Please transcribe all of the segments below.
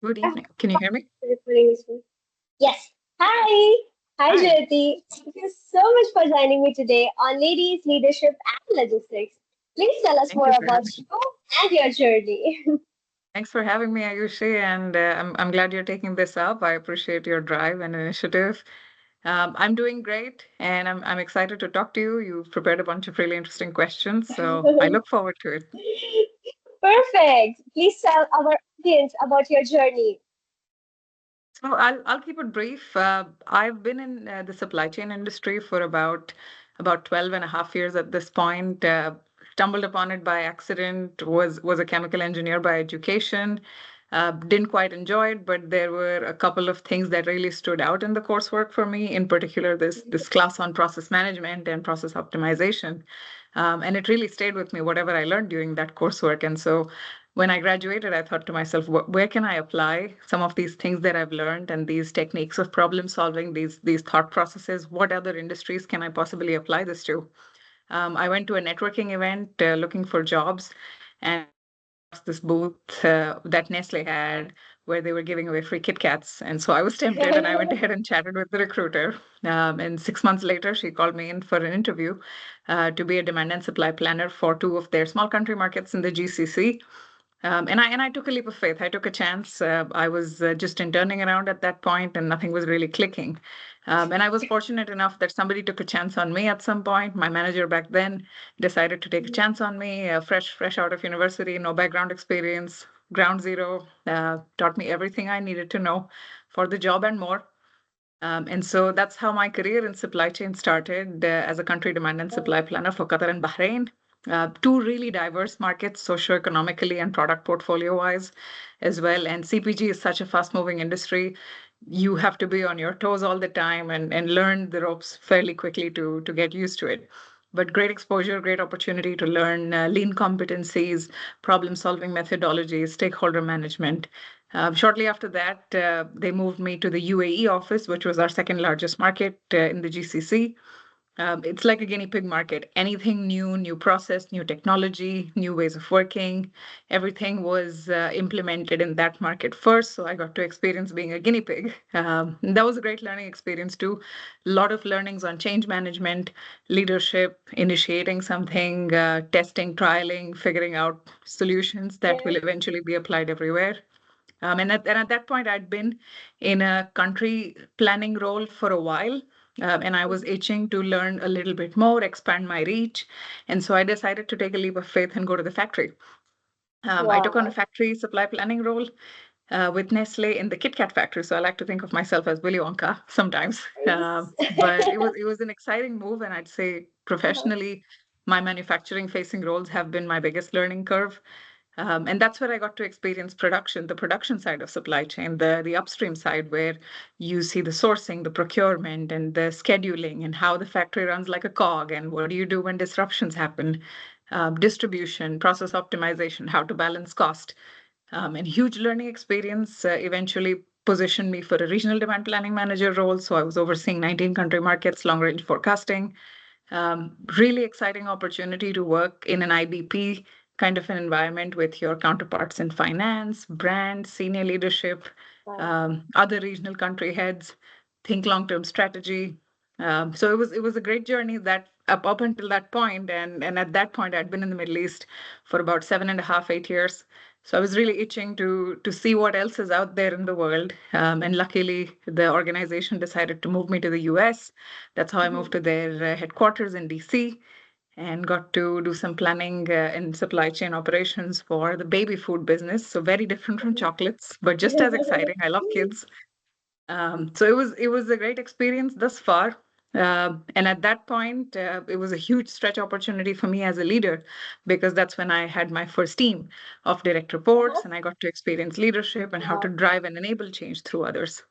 Good Ah, evening. Can you hear me? recording is full. Yes. Hi. Hi, Hi. Jyoti. Thank you so much for joining me today on Ladies, Leadership and Logistics. Please tell us Thank more you for about having me. you and your journey. Thanks for having me, Ayushi, and I'm glad you're taking this up. I appreciate your drive and initiative. I'm doing great, and I'm excited to talk to you. You've prepared a bunch of really interesting questions, so I look forward to it. Perfect. Please tell our audience about your journey. So I'll keep it brief. I've been in the supply chain industry for about 12 and a half years at this point. Stumbled upon it by accident, was a chemical engineer by education. Didn't quite enjoy it, but there were a couple of things that really stood out in the coursework for me, in particular this class on process management and process optimization. And it really stayed with me, whatever I learned during that coursework. And so when I graduated, I thought to myself, where can I apply some of these things that I've learned and these techniques of problem solving, these thought processes? What other industries can I possibly apply this to? I went to a networking event looking for jobs, and I came across this booth that Nestle had where they were giving away free Kit Kats. And so I was tempted, and I went ahead and chatted with the recruiter. And 6 months later, she called me in for an interview to be a demand and supply planner for two of their small country markets in the GCC. And I took a leap of faith. I took a chance. I was just interning around at that point, and nothing was really clicking. And I was fortunate enough that somebody took a chance on me at some point. My manager back then decided to take a chance on me, fresh out of university, no background experience, ground zero. Taught me everything I needed to know for the job and more. And so that's how my career in supply chain started as a country demand and supply planner for Qatar and Bahrain. Two really diverse markets, socioeconomically and product portfolio wise as well. And CPG is such a fast moving industry. You have to be on your toes all the time and learn the ropes fairly quickly to get used to it. But great exposure, great opportunity to learn lean competencies, problem solving methodologies, stakeholder management. Shortly after that, they moved me to the UAE office, which was our second largest market in the GCC. It's like a guinea pig market. Anything new, new process, new technology, new ways of working, everything was implemented in that market first. So I got to experience being a guinea pig. That was a great learning experience too. A lot of learnings on change management, leadership, initiating something, testing, trialing, figuring out solutions that will Yeah. eventually be applied everywhere. And at that point, I'd been in a country planning role for a while, and I was itching to learn a little bit more, expand my reach. And so I decided to take a leap of faith and go to the factory. I took on a Wow. factory supply planning role with Nestle in the Kit Kat factory. So I like to think of myself as Willy Wonka sometimes. Nice. But it was an exciting move, and I'd say professionally, my manufacturing facing roles have been my biggest learning curve. And that's where I got to experience production, the production side of supply chain, the upstream side, where you see the sourcing, the procurement, and the scheduling, and how the factory runs like a cog, and what do you do when disruptions happen, distribution, process optimization, how to balance cost. And huge learning experience eventually positioned me for a regional demand planning manager role. So I was overseeing 19 country markets, long range forecasting. Really exciting opportunity to work in an IBP kind of an environment with your counterparts in finance, brand, senior leadership, Wow. other regional country heads, think long-term strategy. So it was a great journey that up until that point, and at that point I'd been in the Middle East for about 7.5, 8 years. So I was really itching to see what else is out there in the world. And luckily, the organization decided to move me to the US. That's how I moved to their headquarters in DC and got to do some planning in supply chain operations for the baby food business. So very different from chocolates, but just as exciting. I love kids. So it was a great experience thus far. And at that point, it was a huge stretch opportunity for me as a leader because that's when I had my first team of direct reports and I got to experience leadership and how to Wow. drive and enable change through others.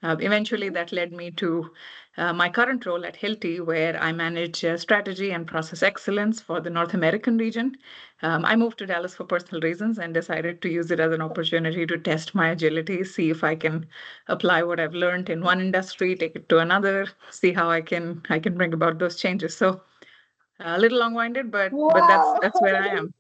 Eventually, that led me to my current role at Hilti, where I manage strategy and process excellence for the North American region. I moved to Dallas for personal reasons and decided to use it as an opportunity to test my agility, see if I can apply what I've learned in one industry, take it to another, see how I can bring about those changes. So a little long-winded, but that's Wow. that's where I am.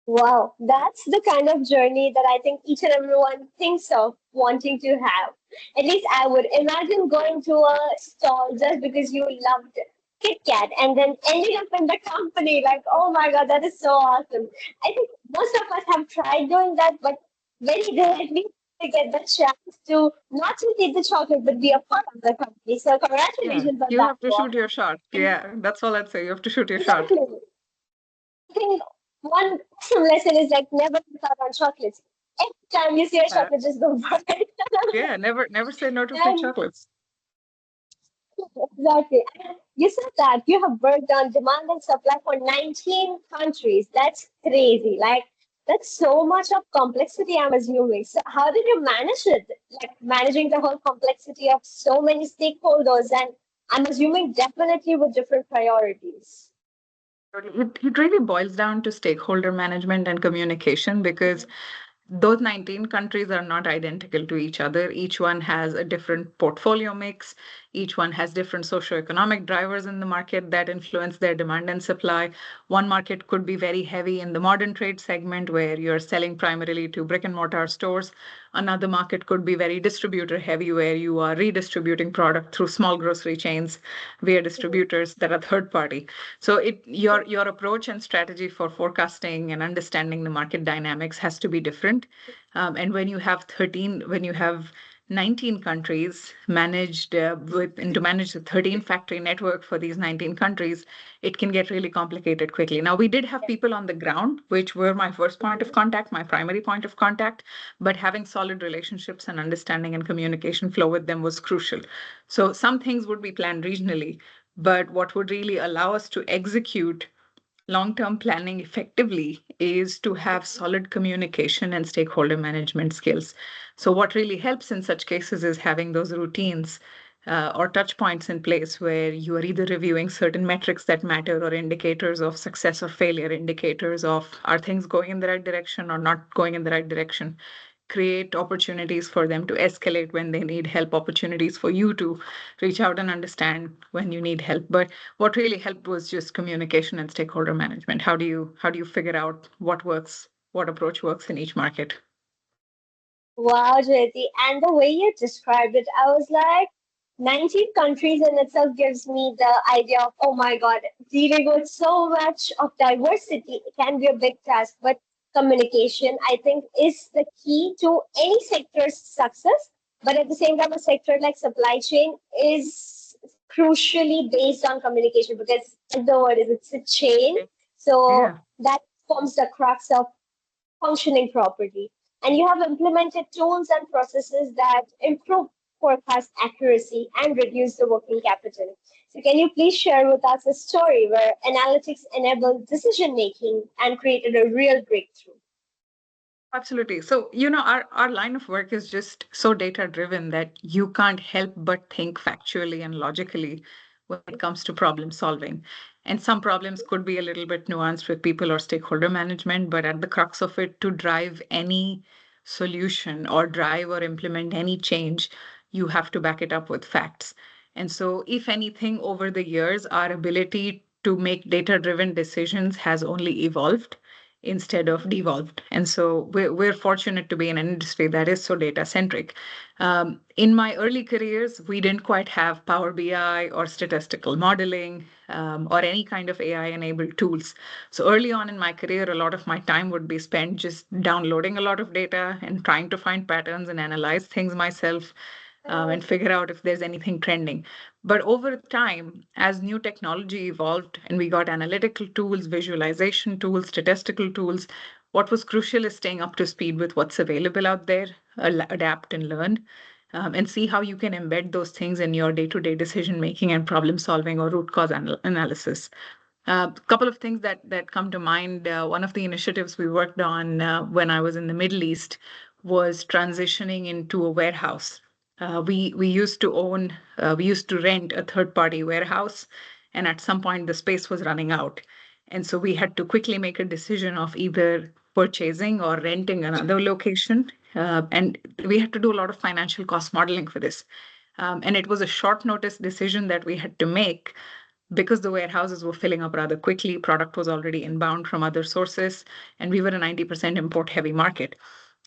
Wow, that's the kind of journey that I think each and everyone thinks of wanting to have. At least I would imagine going to a stall just because you loved Kit Kat and then ending up in the company. Like, oh my God, that is so awesome. I think most of us have tried doing that, but very rarely to get the chance to not just eat the chocolate, but be a part of the company. So Yeah, congratulations on you that have to one. shoot your shot. And Yeah, that's all I'd say. You have to shoot your shot. exactly. I think one lesson is like never miss out on chocolates. Every time you see a Uh, chocolate, just go for it. yeah, never say no to free And chocolates. exactly. And you said that you have worked on demand and supply for 19 countries. That's crazy. Like that's so much of complexity, I'm assuming. So how did you manage it? Like managing the whole complexity of so many stakeholders and I'm assuming definitely with different priorities. Totally. It really boils down to stakeholder management and communication because those 19 countries are not identical to each other. Each one has a different portfolio mix. Each one has different socioeconomic drivers in the market that influence their demand and supply. One market could be very heavy in the modern trade segment where you're selling primarily to brick and mortar stores. Another market could be very distributor heavy where you are redistributing product through small grocery chains via distributors that are third party. So your approach and strategy for forecasting and understanding the market dynamics has to be different. And when you have 19 countries managed and to manage the 13 factory network for these 19 countries, it can get really complicated quickly. Now, we did have people on the ground, which were my first point of contact, my primary point of contact, but having solid relationships and understanding and communication flow with them was crucial. So some things would be planned regionally, but what would really allow us to execute long-term planning effectively is to have solid communication and stakeholder management skills. So what really helps in such cases is having those routines or touch points in place where you are either reviewing certain metrics that matter or indicators of success or failure, indicators of are things going in the right direction or not going in the right direction, create opportunities for them to escalate when they need help, opportunities for you to reach out and understand when you need help. But what really helped was just communication and stakeholder management. How do you figure out what works, what approach works in each market? Wow, Jyoti. And the way you described it, I was like, 19 countries in itself gives me the idea of, oh my God, dealing with so much of diversity can be a big task. But communication, I think, is the key to any sector's success. But at the same time, a sector like supply chain is crucially based on communication because, as the word is, it's a chain. So Yeah. that forms the crux of functioning properly. And you have implemented tools and processes that improve forecast accuracy and reduce the working capital. So, can you please share with us a story where analytics enabled decision making and created a real breakthrough? Absolutely. So, our line of work is just so data driven that you can't help but think factually and logically when it comes to problem solving. And some problems could be a little bit nuanced with people or stakeholder management, but at the crux of it, to drive any solution or drive or implement any change, you have to back it up with facts. And so, if anything, over the years, our ability to make data driven decisions has only evolved instead of devolved. And so we're fortunate to be in an industry that is so data centric. In my early careers, we didn't quite have Power BI or statistical modeling or any kind of AI enabled tools. So early on in my career, a lot of my time would be spent just downloading a lot of data and trying to find patterns and analyze things myself and figure out if there's anything trending. But over time, as new technology evolved and we got analytical tools, visualization tools, statistical tools, what was crucial is staying up to speed with what's available out there, adapt and learn, and see how you can embed those things in your day to day decision making and problem solving or root cause analysis. A couple of things that come to mind. One of the initiatives we worked on when I was in the Middle East was transitioning into a warehouse. We used to rent a third party warehouse, and at some point the space was running out, and so we had to quickly make a decision of either purchasing or renting another location, and we had to do a lot of financial cost modeling for this. And it was a short notice decision that we had to make, because the warehouses were filling up rather quickly, product was already inbound from other sources, and we were a 90% import heavy market.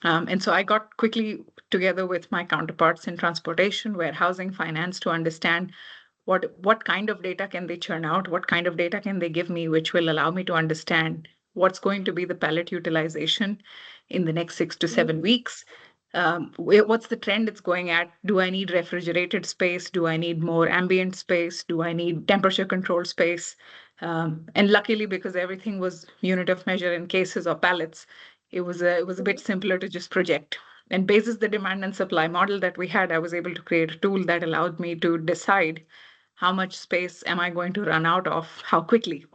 And so I got quickly together with my counterparts in transportation, warehousing, finance to understand what kind of data can they churn out, what kind of data can they give me, which will allow me to understand what's going to be the pallet utilization in the next 6 to 7 weeks. What's the trend it's going at? Do I need refrigerated space? Do I need more ambient space? Do I need temperature controlled space? And luckily, because everything was unit of measure in cases or pallets, it was a bit simpler to just project. And basis the demand and supply model that we had, I was able to create a tool that allowed me to decide how much space am I going to run out of, how quickly.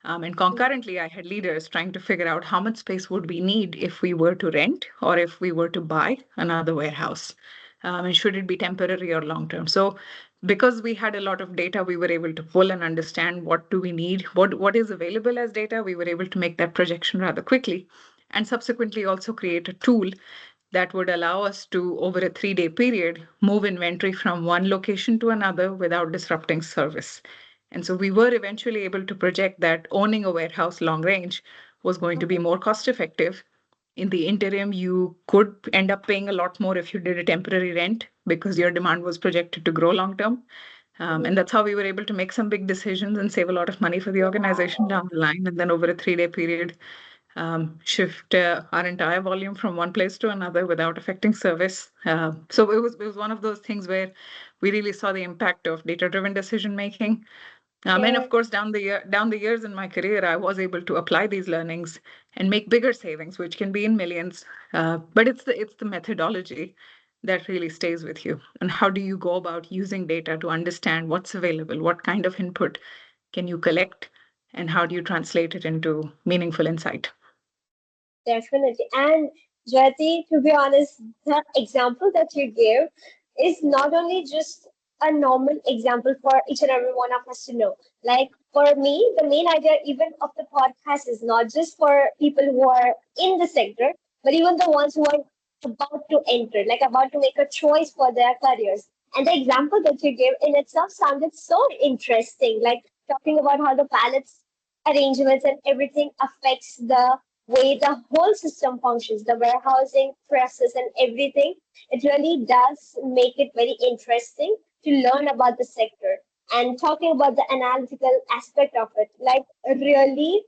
And concurrently, I had leaders trying to figure out how much space would we need if we were to rent or if we were to buy another warehouse. And should it be temporary or long term? So because we had a lot of data, we were able to pull and understand what do we need, what is available as data. We were able to make that projection rather quickly and subsequently also create a tool that would allow us to, over a 3-day period, move inventory from one location to another without disrupting service. And so we were eventually able to project that owning a warehouse long range was going to be more cost effective. In the interim, you could end up paying a lot more if you did a temporary rent because your demand was projected to grow long term. And that's how we were able to make some big decisions and save a lot of money for the organization Wow. down the line. And then over a 3-day period, shift our entire volume from one place to another without affecting service. So it was one of those things where we really saw the impact of data-driven decision making. And of Yeah, course, down the years in my career, I was able to apply these learnings and make bigger savings, which can be in millions. But it's the methodology that really stays with you. And how do you go about using data to understand what's available, what kind of input can you collect, and how do you translate it into meaningful insight? definitely. And Jyoti, to be honest, the example that you gave is not only just a normal example for each and every one of us to know. Like for me, the main idea even of the podcast is not just for people who are in the sector, but even the ones who are about to enter, like about to make a choice for their careers. And the example that you gave in itself sounded so interesting, like talking about how the pallets arrangements and everything affects the way the whole system functions, the warehousing process and everything. It really does make it very interesting to learn about the sector and talking about the analytical aspect of it. Like, really,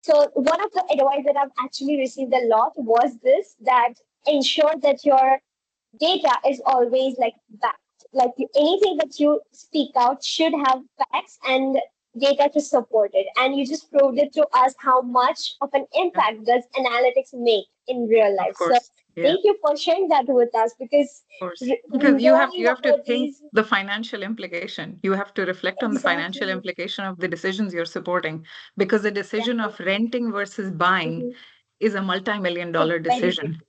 so one of the advice that I've actually received a lot was this, that ensure that your data is always like backed. Like anything that you speak out should have facts and data to support it. And you just proved it to us how much of an Yeah, impact does analytics make in real of life. So course. Yeah. thank you for sharing that with us, because Course, because you have knowing you have to about think these, the financial implication. You have to reflect on the financial exactly. implication of the decisions you're supporting, because the decision of Definitely. renting versus buying Mhm. is a multi-million It's a dollar very big, decision,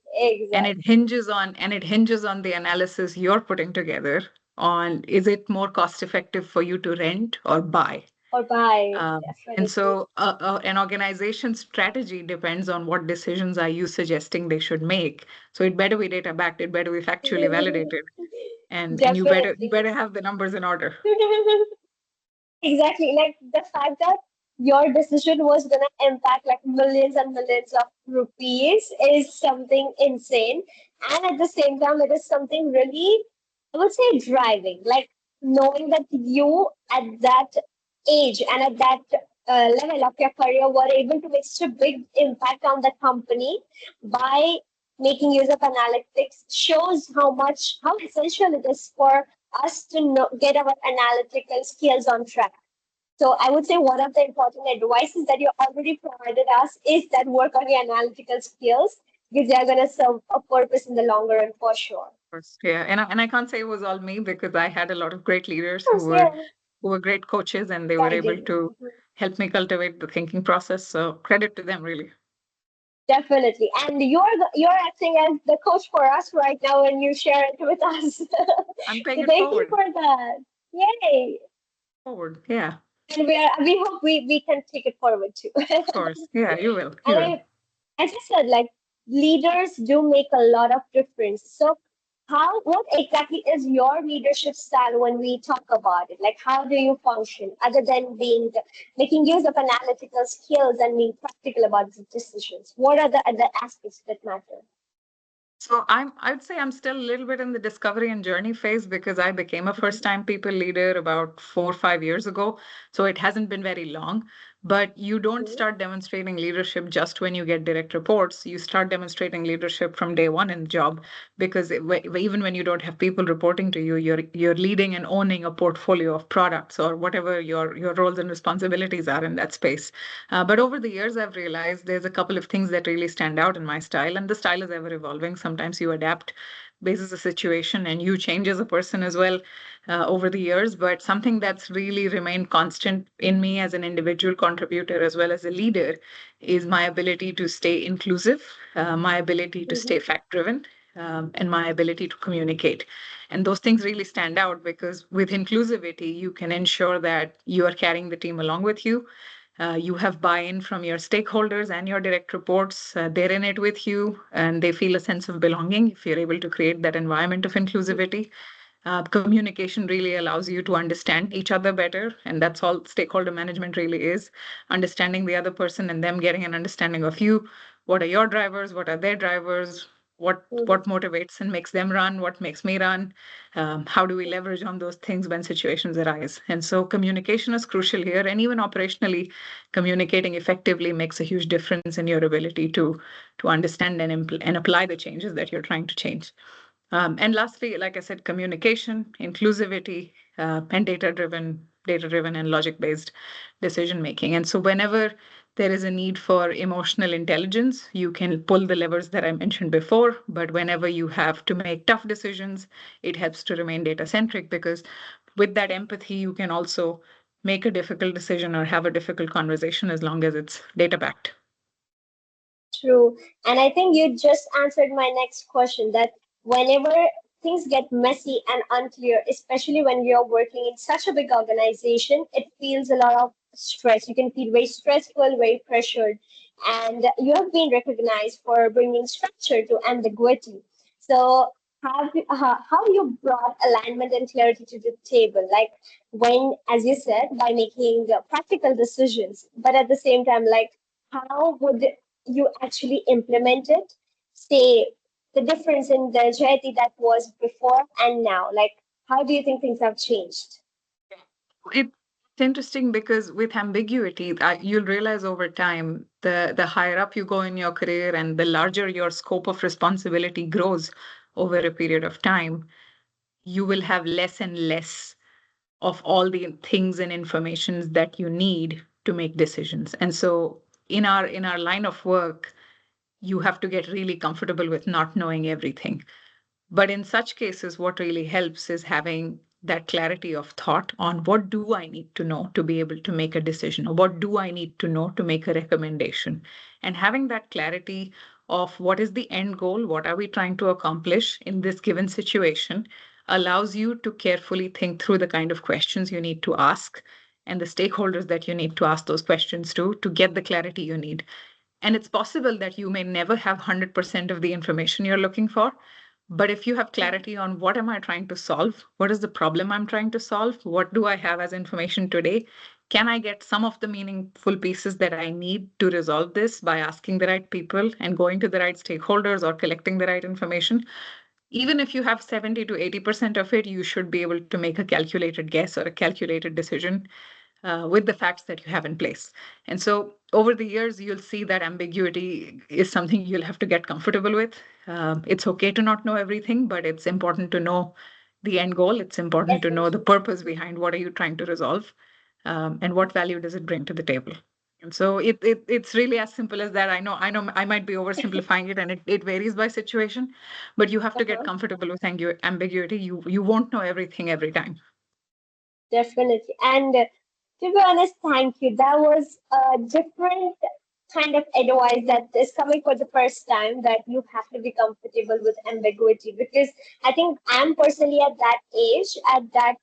and it exactly. hinges on and it hinges on the analysis you're putting together on is it more cost effective for you to rent or buy. Or buy, And definitely. so an organization's strategy depends on what decisions are you suggesting they should make. So it better be data backed, it better be factually validated, and you better Definitely. have the numbers in order. Exactly. Like the fact that your decision was gonna impact like millions and millions of rupees is something insane. And at the same time, it is something really, I would say, driving. Like knowing that you at that age and at that level of your career were able to make such a big impact on the company by making use of analytics shows how essential it is for us to know, get our analytical skills on track. So I would say one of the important advices that you already provided us is that work on your analytical skills, because they're going to serve a purpose in the longer run for sure. Of course. Yeah, and I can't say it was all me because I had a lot of great leaders Of course, yeah, who were great coaches and they were able guiding. to Mhm. help me cultivate the thinking process. So credit to them, really. Definitely. And you're acting as the coach for us right now when you share it with us. I'm paying So it thank you forward. for that. Yay. Forward. Yeah, And we hope we can take it forward too. of course. Yeah, you will. You And will. as I said, like leaders do make a lot of difference. So what exactly is your leadership style when we talk about it? Like, how do you function other than making use of analytical skills and being practical about the decisions? What are the other aspects that matter? So I'd say I'm still a little bit in the discovery and journey phase because I became a Mhm, first-time people leader about 4 or 5 years ago. So it hasn't been very long. But you don't mhm, start demonstrating leadership just when you get direct reports. You start demonstrating leadership from day one in the job because even when you don't have people reporting to you, you're leading and owning a portfolio of products or whatever your roles and responsibilities are in that space. But over the years, I've realized there's a couple of things that really stand out in my style, and the style is ever evolving. Sometimes you adapt basis the situation and you change as a person as well over the years. But something that's really remained constant in me as an individual contributor as well as a leader is my ability to stay inclusive, my ability to mhm, stay fact driven. And my ability to communicate. And those things really stand out because with inclusivity, you can ensure that you are carrying the team along with you. You have buy-in from your stakeholders and your direct reports. They're in it with you and they feel a sense of belonging if you're able to create that environment of inclusivity. Communication really allows you to understand each other better. And that's all stakeholder management really is understanding the other person and them getting an understanding of you. What are your drivers? What are their drivers? mhm, What motivates and makes them run? What makes me run? How do we leverage on those things when situations arise? And so communication is crucial here. And even operationally, communicating effectively makes a huge difference in your ability to understand and apply the changes that you're trying to change. And lastly, like I said, communication, inclusivity, and data driven and logic-based decision making. And so whenever there is a need for emotional intelligence, you can pull the levers that I mentioned before. But whenever you have to make tough decisions, it helps to remain data centric because with that empathy, you can also make a difficult decision or have a difficult conversation as long as it's data backed. true. And I think you just answered my next question that whenever things get messy and unclear, especially when you're working in such a big organization, it feels a lot of stress. You can feel very stressful, very pressured. And you have been recognized for bringing structure to ambiguity. So, how you brought alignment and clarity to the table? Like when, as you said, by making practical decisions, but at the same time, like how would you actually implement it? Say the difference in the Jayati that was before and now. Like, how do you think things have changed? It's interesting because with ambiguity, you'll realize over time, the higher up you go in your career and the larger your scope of responsibility grows over a period of time, you will have less and less of all the things and informations that you need to make decisions. And so in our line of work, you have to get really comfortable with not knowing everything. But in such cases, what really helps is having that clarity of thought on what do I need to know to be able to make a decision, or what do I need to know to make a recommendation. And having that clarity of what is the end goal, what are we trying to accomplish in this given situation, allows you to carefully think through the kind of questions you need to ask and the stakeholders that you need to ask those questions to get the clarity you need. And it's possible that you may never have 100% of the information you're looking for. But if you have clarity on what am I trying to solve, what is the problem I'm trying to solve, what do I have as information today, can I get some of the meaningful pieces that I need to resolve this by asking the right people and going to the right stakeholders or collecting the right information? Even if you have 70 to 80% of it, you should be able to make a calculated guess or a calculated decision with the facts that you have in place. And so over the years, you'll see that ambiguity is something you'll have to get comfortable with. It's okay to not know everything, but it's important to know the end goal. It's important to know the Essentially. purpose behind what are you trying to resolve, and what value does it bring to the table. And so it's really as simple as that. I know I might be oversimplifying it and it varies by situation, but you have to get Uh-huh. comfortable with ambiguity. You won't know everything every time. Definitely. And to be honest, thank you. That was a different kind of advice that is coming for the first time that you have to be comfortable with ambiguity because I think I'm personally at that age, at that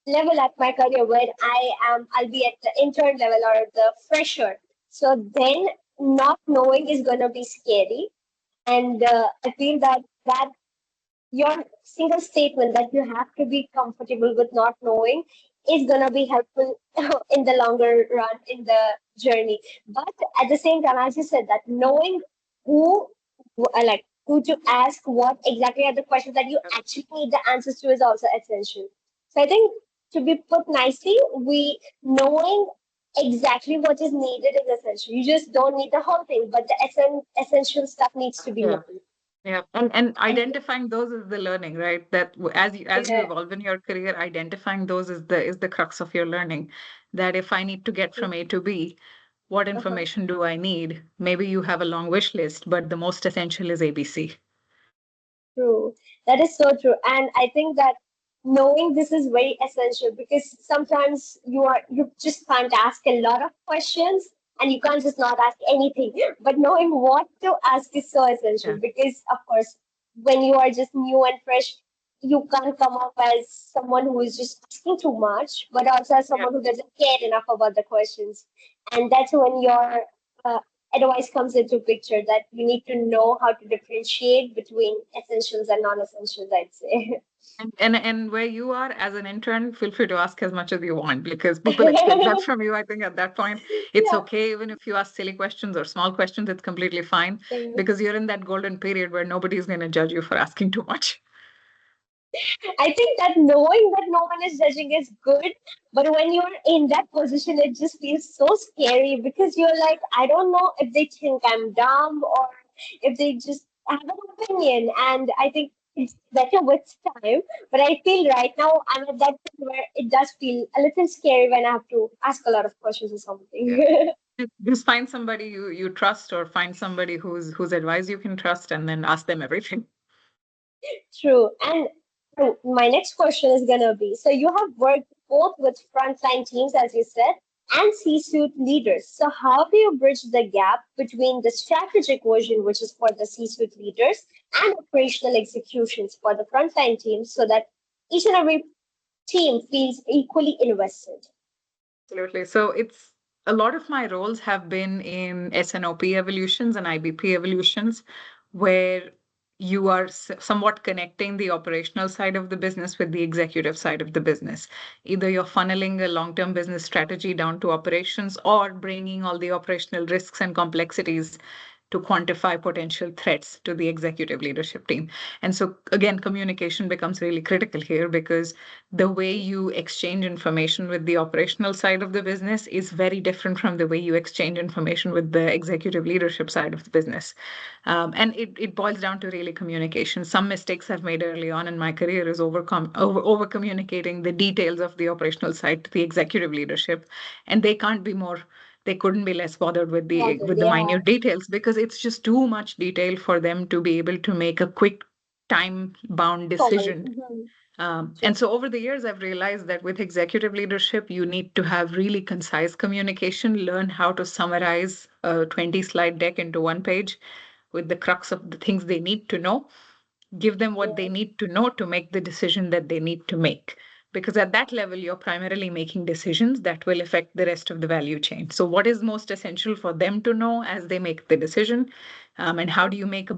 level at my career where I'll be at the intern level or the fresher. So then not knowing is going to be scary. And I feel that your single statement that you have to be comfortable with not knowing is gonna be helpful in the longer run in the journey. But at the same time, as you said, that knowing who like who to ask, what exactly are the questions that you actually need the answers to is also essential. So I think to be put nicely, we knowing exactly what is needed is essential. You just don't need the whole thing, but the essential stuff needs to be Yeah. known. Yeah, and And identifying those is the learning, right? That as you yeah, evolve in your career, identifying those is the crux of your learning. That if I need to get from A to B, what uh-huh. information do I need? Maybe you have a long wish list, but the most essential is ABC. True. That is so true. And I think that knowing this is very essential because sometimes you just can't ask a lot of questions and you can't just not ask anything. But knowing what to ask is so essential Yeah. because of course when you are just new and fresh, you can't come up as someone who is just asking too much, but also as Yeah. someone who doesn't care enough about the questions. And that's when your uh, advice comes into picture that you need to know how to differentiate between essentials and non-essentials, I'd say. And where you are as an intern, feel free to ask as much as you want because people expect that from you. I think at that point, it's Yeah. okay even if you ask silly questions or small questions, it's completely fine Yeah. because you're in that golden period where nobody's going to judge you for asking too much. I think that knowing that no one is judging is good, but when you're in that position, it just feels so scary because you're like, I don't know if they think I'm dumb or if they just have an opinion. And I think it's better with time. But I feel right now I'm at that point where it does feel a little scary when I have to ask a lot of questions or Yeah. something. Just find somebody you trust or find somebody whose advice you can trust and then ask them everything. True. And my next question is gonna be, so you have worked both with frontline teams, as you said, and C-suite leaders. So how do you bridge the gap between the strategic version, which is for the C-suite leaders, and operational executions for the frontline teams so that each and every team feels equally invested? Absolutely. So it's a lot of my roles have been in SNOP evolutions and IBP evolutions, where you are somewhat connecting the operational side of the business with the executive side of the business. Either you're funneling a long term business strategy down to operations or bringing all the operational risks and complexities to quantify potential threats to the executive leadership team. And so, again, communication becomes really critical here because the way you exchange information with the operational side of the business is very different from the way you exchange information with the executive leadership side of the business. And it boils down to really communication. Some mistakes I've made early on in my career is over communicating the details of the operational side to the executive leadership, and they couldn't be less bothered with the Bothered, with the yeah. minute details because it's just too much detail for them to be able to make a quick time bound Call. decision. Mhm. And True. so over the years, I've realized that with executive leadership, you need to have really concise communication, learn how to summarize a 20 slide deck into one page with the crux of the things they need to know, give them what they Yeah. need to know to make the decision that they need to make. Because at that level, you're primarily making decisions that will affect the rest of the value chain. So, what is most essential for them to know as they make the decision, and how do you make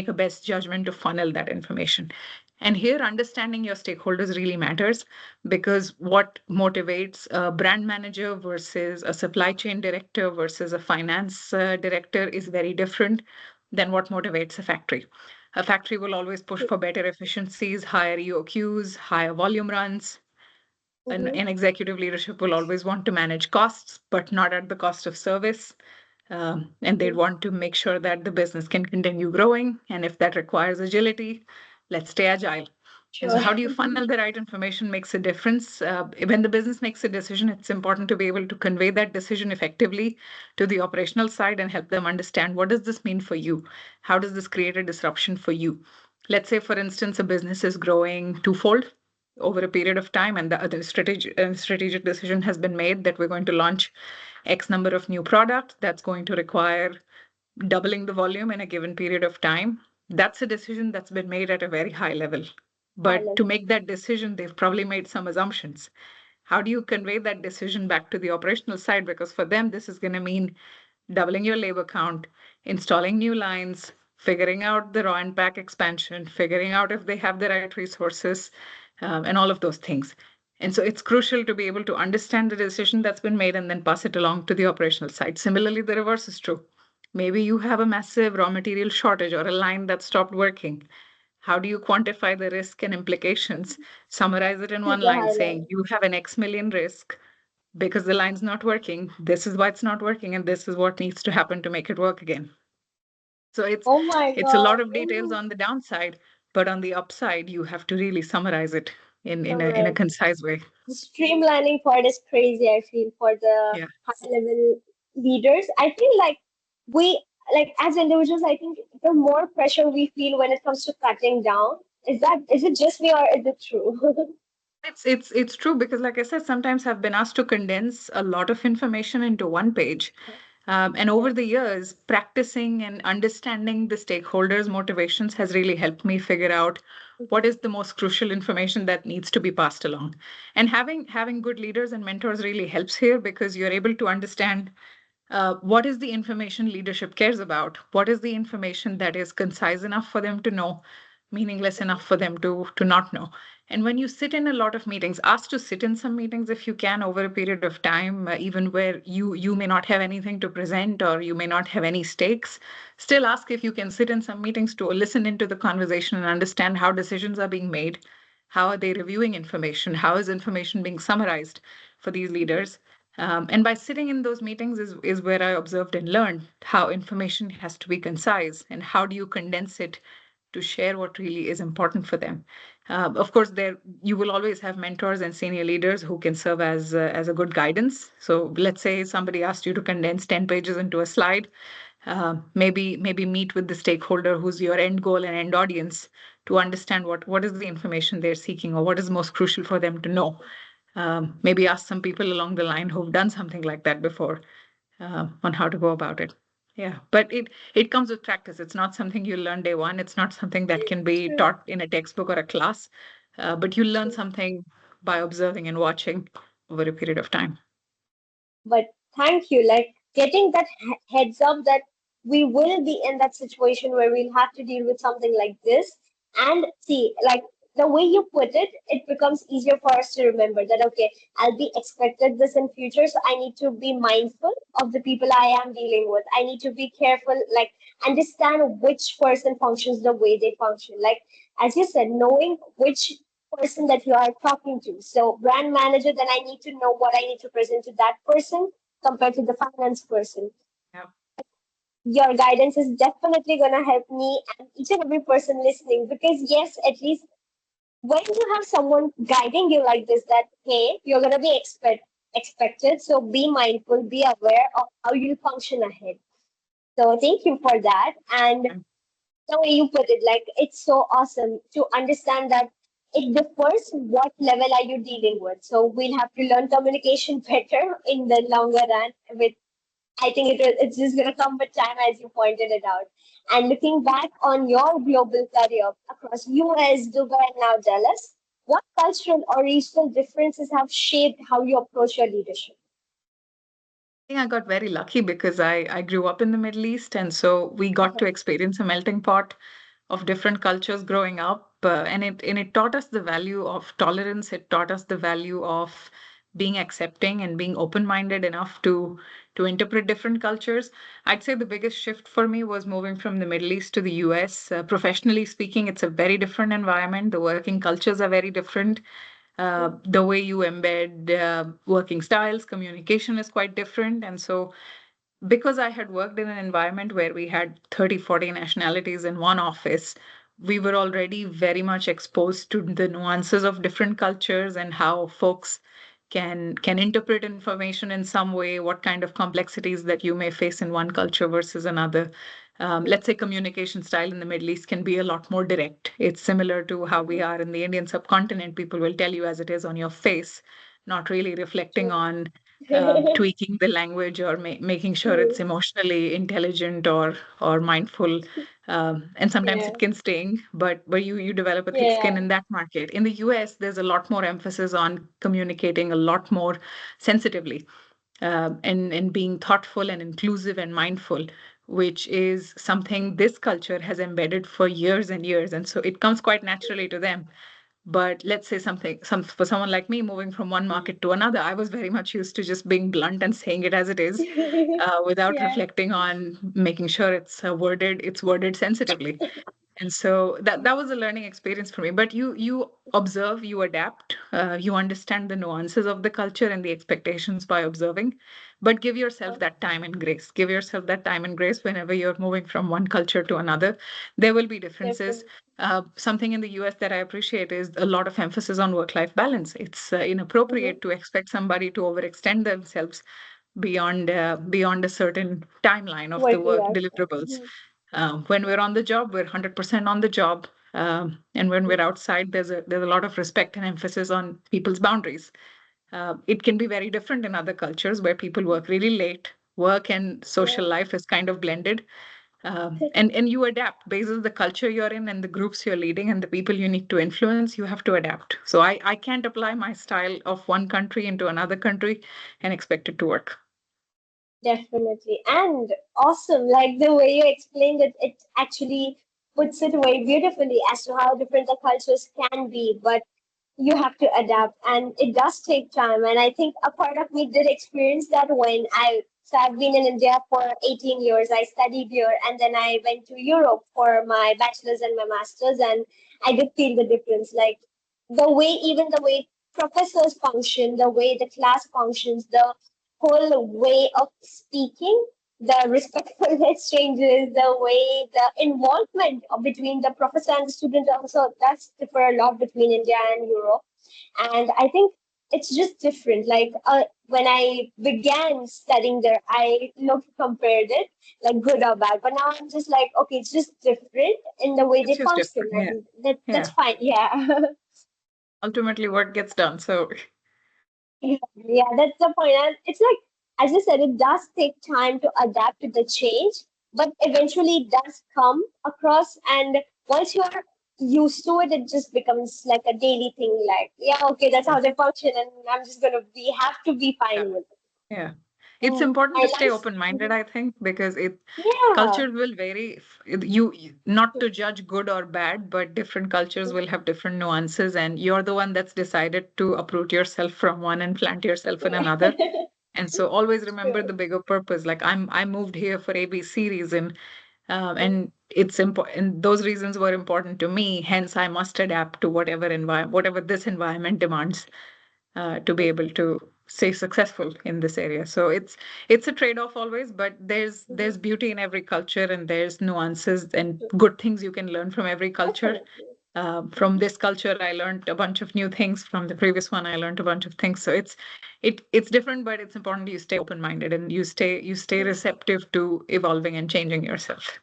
a best judgment to funnel that information? And here, understanding your stakeholders really matters because what motivates a brand manager versus a supply chain director versus a finance director is very different than what motivates a factory. A factory will always push for better efficiencies, higher EOQs, higher volume runs. Mm-hmm. An executive leadership will always want to manage costs, but not at the cost of service. And they'd want to make sure that the business can continue growing. And if that requires agility, let's stay agile. And so, Sure. how do you funnel the right information makes a difference. When the business makes a decision, it's important to be able to convey that decision effectively to the operational side and help them understand what does this mean for you? How does this create a disruption for you? Let's say, for instance, a business is growing twofold over a period of time, and the other strategic decision has been made that we're going to launch X number of new products that's going to require doubling the volume in a given period of time. That's a decision that's been made at a very high level. But to Silent. make that decision, they've probably made some assumptions. How do you convey that decision back to the operational side? Because for them, this is going to mean doubling your labor count, installing new lines, figuring out the raw and pack expansion, figuring out if they have the right resources, and all of those things. And so it's crucial to be able to understand the decision that's been made and then pass it along to the operational side. Similarly, the reverse is true. Maybe you have a massive raw material shortage or a line that stopped working. How do you quantify the risk and implications? Summarize it in one Super line high level. saying you have an X million risk because the line's not working. This is why it's not working, and this is what needs to happen to make it work again. So Oh my it's a God. lot of details on the downside, but on the upside, you have to really summarize it in a Correct. concise way. The streamlining part is crazy, I feel, for the Yeah. high level leaders. I feel like we, like as individuals, I think the more pressure we feel when it comes to cutting down, is it just me or is it true? It's true because, like I said, sometimes I've been asked to condense a lot of information into one page. And Yeah. over the years, practicing and understanding the stakeholders' motivations has really helped me figure out what is the most crucial information that needs to be passed along. And having good leaders and mentors really helps here because you're able to understand what is the information leadership cares about? What is the information that is concise enough for them to know, meaningless enough for them to not know? And when you sit in a lot of meetings, ask to sit in some meetings if you can over a period of time, even where you may not have anything to present or you may not have any stakes, still ask if you can sit in some meetings to listen into the conversation and understand how decisions are being made. How are they reviewing information? How is information being summarized for these leaders? And by sitting in those meetings is where I observed and learned how information has to be concise and how do you condense it to share what really is important for them. Of course, there you will always have mentors and senior leaders who can serve as a good guidance. So let's say somebody asked you to condense 10 pages into a slide. Maybe meet with the stakeholder who's your end goal and end audience to understand what is the information they're seeking or what is most crucial for them to know. Maybe ask some people along the line who've done something like that before on how to go about it. Yeah, but it comes with practice. It's not something you learn day one. It's not something that can be True. taught in a textbook or a class, but you learn True. something by observing and watching over a period of time. But thank you, like getting that heads up that we will be in that situation where we'll have to deal with something like this. And see, like the way you put it, it becomes easier for us to remember that, okay, I'll be expected this in future. So I need to be mindful of the people I am dealing with. I need to be careful, like understand which person functions the way they function. Like, as you said, knowing which person that you are talking to. So brand manager, then I need to know what I need to present to that person compared to the finance person. Yeah. Your guidance is definitely going to help me and each and every person listening because yes, at least when you have someone guiding you like this, that hey, you're going to be expected. So be mindful, be aware of how you function ahead. So thank you for that. And the way you put it, like it's so awesome to understand that it differs what level are you dealing with. So we'll have to learn communication better in the longer run. With I think it's just gonna come with time, as you pointed it out. And looking back on your global career across US, Dubai, and now Dallas, what cultural or regional differences have shaped how you approach your leadership? I think I got very lucky because I grew up in the Middle East, and so we got to experience a melting pot of different cultures growing up, and it taught us the value of tolerance. It taught us the value of being accepting and being open-minded enough to interpret different cultures. I'd say the biggest shift for me was moving from the Middle East to the US. Professionally speaking, it's a very different environment. The working cultures are very different. The way you embed working styles, communication is quite different. And so, because I had worked in an environment where we had 30, 40 nationalities in one office, we were already very much exposed to the nuances of different cultures and how folks can interpret information in some way, what kind of complexities that you may face in one culture versus another. Let's say communication style in the Middle East can be a lot more direct. It's similar to how we are in the Indian subcontinent. People will tell you as it is on your face, not really reflecting True. on tweaking the language or making sure it's True. emotionally intelligent or mindful. And sometimes Yeah. it can sting, but you develop a thick skin Yeah. in that market. In the US, there's a lot more emphasis on communicating a lot more sensitively, and being thoughtful and inclusive and mindful, which is something this culture has embedded for years and years. And so it comes quite naturally to them. But let's say for someone like me moving from one market to another, I was very much used to just being blunt and saying it as it is, without Yeah, reflecting on making sure it's worded sensitively. And so that was a learning experience for me. But you observe, you adapt, you understand the nuances of the culture and the expectations by observing, but give yourself that time and grace. Give yourself that time and grace whenever you're moving from one culture to another. There will be differences. definitely. Something in the US that I appreciate is a lot of emphasis on work-life balance. It's Mm-hmm. inappropriate to expect somebody to overextend themselves beyond a certain timeline of the Working work hours. deliverables. Mhm. When we're on the job, we're 100% on the job. And when we're outside, there's a lot of respect and emphasis on people's boundaries. It can be very different in other cultures where people work really late. Work and social Yeah, life is kind of blended. And you adapt based on the culture you're in and the groups you're leading and the people you need to influence. You have to adapt. So I can't apply my style of one country into another country and expect it to work. definitely. And awesome. Like the way you explained it, it actually puts it very beautifully as to how different the cultures can be. But you have to adapt, and it does take time. And I think a part of me did experience that when I've been in India for 18 years. I studied here, and then I went to Europe for my bachelor's and my master's, and I did feel the difference. Like even the way professors function, the way the class functions, the whole way of speaking, the respectful exchanges, the way the involvement between the professor and the student also that's differ a lot between India and Europe. And I think it's just different. Like when I began studying there, I looked compared it like good or bad. But now I'm just like, okay, it's just different in the way It's they just function, different. Yeah. and that's Yeah. fine. Yeah. Ultimately, work gets done. So Yeah, that's the point. And it's like, as I said, it does take time to adapt to the change, but eventually it does come across. And once you're used to it, it just becomes like a daily thing. Like, yeah, okay, that's how they function, and I'm just gonna be have to be yeah. fine with it. Yeah. It's Mm. important My to stay life's open-minded, I think, because it yeah. cultures will vary. Not to judge good or bad, but different cultures will have different nuances, and you're the one that's decided to uproot yourself from one and plant yourself in another. And so always remember True. the bigger purpose. Like I moved here for ABC reason, Mm. and it's important. And those reasons were important to me. Hence, I must adapt to whatever this environment demands, to be able to stay successful in this area. So it's a trade-off always, but there's Mhm. beauty in every culture, and there's nuances and good things you can learn from every culture. Definitely. From this culture, I learned a bunch of new things. From the previous one, I learned a bunch of things. So it's different, but it's important you stay open-minded and you stay receptive to evolving and changing yourself.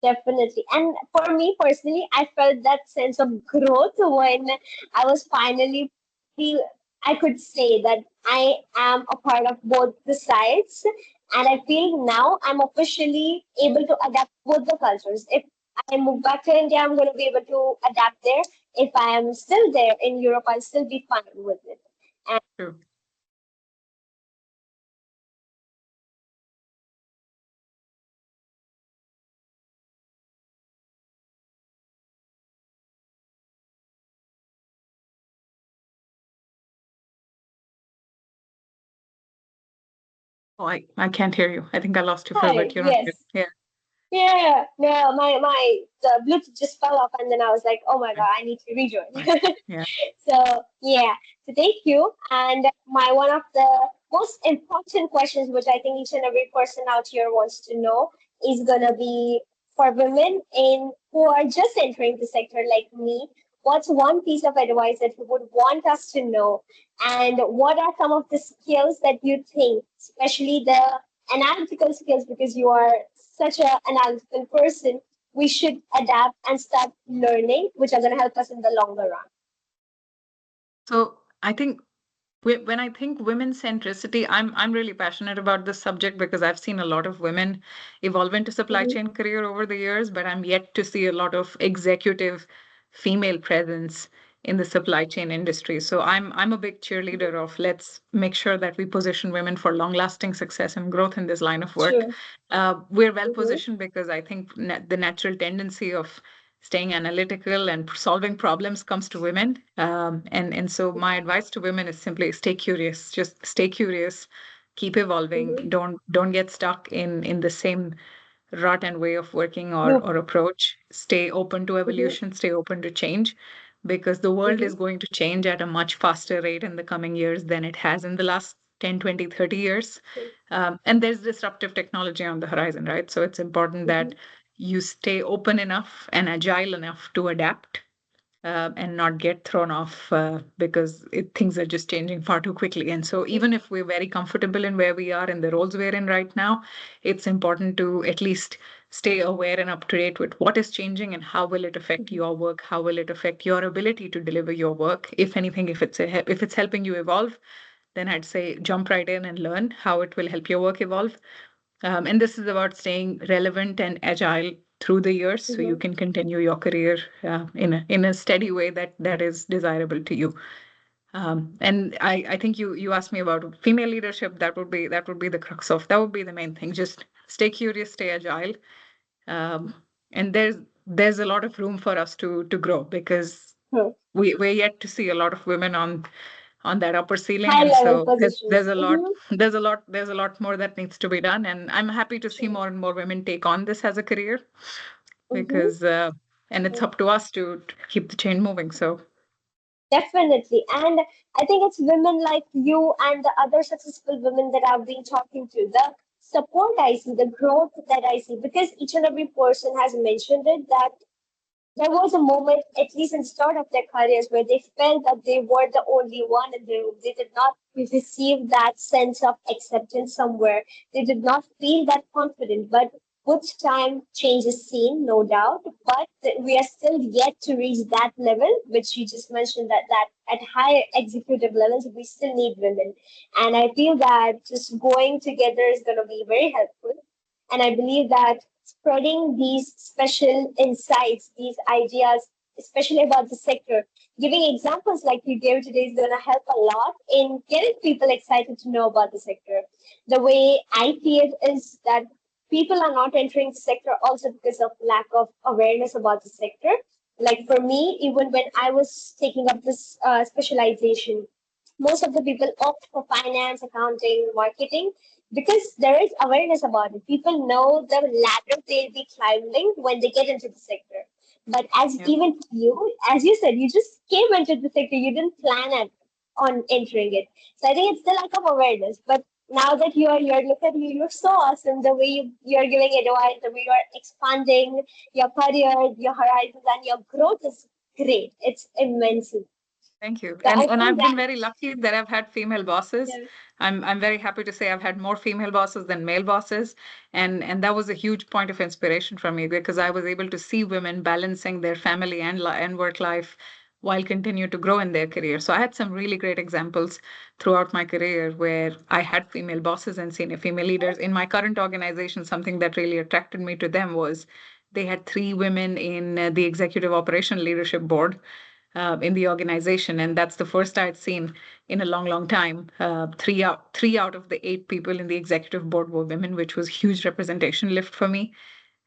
Definitely. And for me personally, I felt that sense of growth when I was finally feel I could say that I am a part of both the sides. And I feel now I'm officially able to adapt both the cultures. If I move back to India, I'm going to be able to adapt there. If I am still there in Europe, I'll still be fine with it. And True. Oh, I can't hear you. I think I lost you for a hi, bit. You're not good. yes. Yeah. Yeah, no, my the Bluetooth just fell off, and then I was like, oh my Fine. God, I need to rejoin. Fine. Yeah. So yeah, so thank you. And my one of the most important questions, which I think each and every person out here wants to know, is gonna be for women in who are just entering the sector like me. What's one piece of advice that you would want us to know? And what are some of the skills that you think, especially the analytical skills, because you are such an analytical person, we should adapt and start learning, which are going to help us in the longer run. So I think when I think women centricity, I'm really passionate about this subject because I've seen a lot of women evolve into supply Mhm. chain career over the years, but I'm yet to see a lot of executive female presence in the supply chain industry. So I'm a big cheerleader of let's make sure that we position women for long-lasting success and growth in this line of work. True. We're well Mm-hmm. positioned because I think the natural tendency of staying analytical and solving problems comes to women. And so my advice to women is simply stay curious. Just stay curious, keep evolving. Mm-hmm. Don't get stuck in the same rut and way of working Loop. or approach. Stay open to Mm-hmm. evolution, stay open to change, because the world Mm-hmm. is going to change at a much faster rate in the coming years than it has in the last 10, 20, 30 years. And there's disruptive technology on the horizon, right? So it's important Mm-hmm. that you stay open enough and agile enough to adapt, and not get thrown off, because things are just changing far too quickly. And so, even if we're very comfortable in where we are and the roles we're in right now, it's important to at least stay aware and up to date with what is changing and how will it affect Mm-hmm. your work, how will it affect your ability to deliver your work. If anything, if it's helping you evolve, then I'd say jump right in and learn how it will help your work evolve. And this is about staying relevant and agile through the years so you Mm-hmm. can continue your career in a steady way that is desirable to you. And I think you asked me about female leadership. That would be the crux of that would be the main thing. Just stay curious, stay agile, um, and there's a lot of room for us to grow because Hmm. we're yet to see a lot of women on that upper ceiling, High and level so there's positions. a lot Mm-hmm. there's a lot more that needs to be done, and I'm happy to see True. more and more women take on this as a career Mm-hmm. because and it's up to us to keep the chain moving. So Definitely. And I think it's women like you and the other successful women that I've been talking to, the support I see, the growth that I see, because each and every person has mentioned it that there was a moment, at least in the start of their careers, where they felt that they were the only one in the room. They did not receive that sense of acceptance somewhere. They did not feel that confident. But with time, change is seen, no doubt. But we are still yet to reach that level, which you just mentioned that at higher executive levels, we still need women. And I feel that just going together is going to be very helpful. And I believe that spreading these special insights, these ideas, especially about the sector, giving examples like you gave today is going to help a lot in getting people excited to know about the sector. The way I see it is that people are not entering the sector also because of lack of awareness about the sector. Like for me, even when I was taking up this specialization, most of the people opt for finance, accounting, marketing because there is awareness about it. People know the ladder they'll be climbing when they get into the sector. But as yeah, even you, as you said, you just came into the sector, you didn't plan it on entering it. So I think it's the lack of awareness. But now that you're look at you, you're so awesome. The way you're giving advice, the way you're expanding your career, your horizons, and your growth is great. It's immense. So thank you. I And feel I've been that very lucky that I've had female bosses. yeah, I'm very happy to say I've had more female bosses than male bosses, and that was a huge point of inspiration for me because I was able to see women balancing their family and work life while continue to grow in their career. So I had some really great examples throughout my career where I had female bosses and senior female leaders. In my current organization, something that really attracted me to them was they had three women in the executive operation leadership board in the organization, and that's the first I'd seen in a long, long time. Three out of the eight people in the executive board were women, which was huge representation lift for me,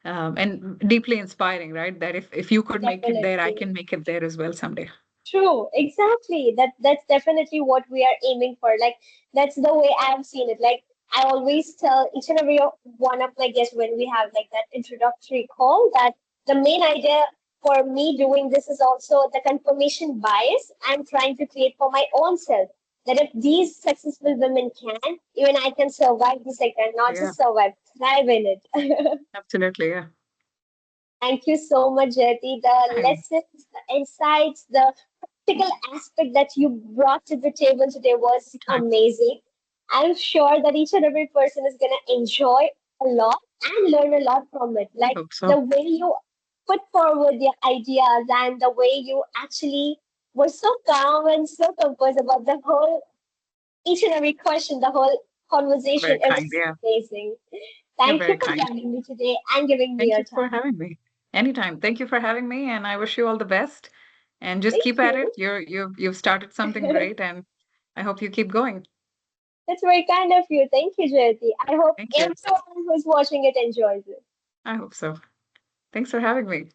and deeply inspiring. Right, that if you could make it there, I definitely. can make it there as well someday. True, exactly. That's definitely what we are aiming for. Like that's the way I've seen it. Like I always tell each and every one of my guests when we have like that introductory call that the main idea for me doing this is also the confirmation bias I'm trying to create for my own self. That if these successful women can, even I can survive the sector, not Yeah, just survive, thrive in it. absolutely. Yeah, Thank you so much, Jyoti. The anytime, lessons, the insights, the practical aspect that you brought to the table today was anytime. amazing. I'm sure that each and every person is going to enjoy a lot and learn a lot from it. I Like hope the so. way you put forward your ideas and the way you actually were so calm and so composed about the whole, each and every question, the whole conversation. Very It kind. was Yeah, amazing. you're Thank you very for kind. joining me today and giving me Thank your you for time. having me. Anytime. Thank you for having me, and I wish you all the best. And just Thank keep at it. you. You've started something great, and I hope you keep going. That's very kind of you. Thank you, Jyoti. I hope Thank you. everyone who's watching it enjoys it. I hope so. Thanks for having me.